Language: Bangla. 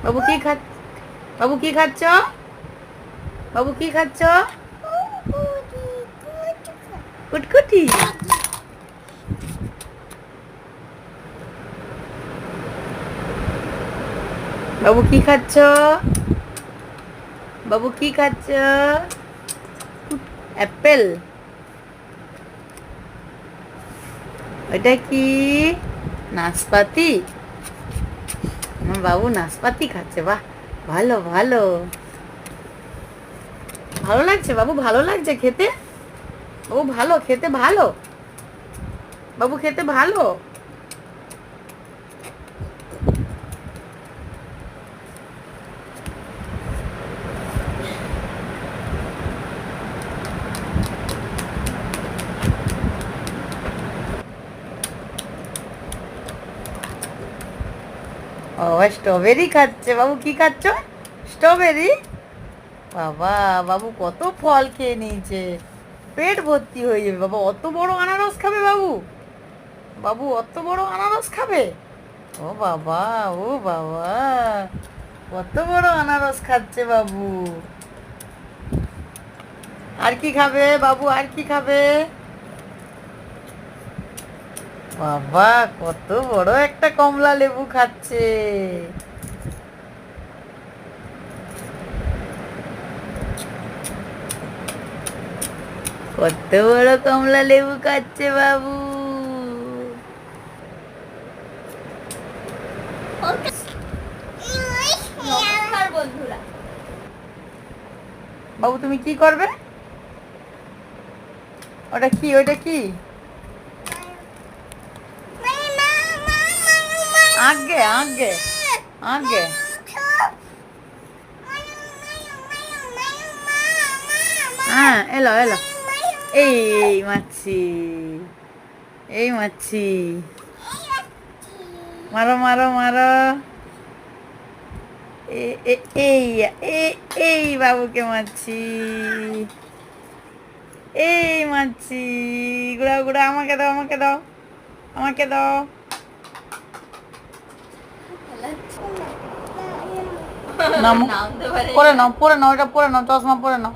বাবু কি খা বাবু কি খাচ্ছ? বাবু কি খাচ্ছ? কুটকুটি। বাবু কি খাচ্ছ? বাবু কি খাচ্ছ? অ্যাপেল। ওইটা কি? নাশপাতি। আমার বাবু নাশপাতি খাচ্ছে, বাহ, ভালো ভালো। ভালো লাগছে বাবু, ভালো লাগছে খেতে? বাবু ভালো খেতে, ভালো বাবু খেতে ভালো। ও স্ট্রবেরি খাচ্ছে বাবু। কি খাচ্ছ? স্ট্রবেরি। বাবা, বাবু কত ফল খেয়ে নিয়েছে, পেট ভর্তি হয়ে যাবে বাবা। অত বড় আনারস খাবে বাবু? বাবু অত বড় আনারস খাবে? ও বাবা, ও বাবা, কত বড় আনারস খাচ্ছে বাবু। আর কি খাবে বাবু, আর কি খাবে? বাবা, কত বড় একটা কমলা লেবু খাচ্ছে। কত বড় কমলা লেবু খাচ্ছে বাবু। নমস্কার বন্ধুরা। বাবু তুমি কি করবে? ওটা কি, ওইটা কি? আগে আগে আগে। হ্যাঁ, এলো এলো। এই মাছি, এই মাছি, মারো মারো মারো। এই এই বাবুকে মারছি, এই মারছি। গুড়া গুড়া, আমাকে দাও, আমাকে দাও, আমাকে দাও। নাও, নামতে পারে পরে নাও, পরে নাও, এটা পরে নাও, চশমা পরে নাও।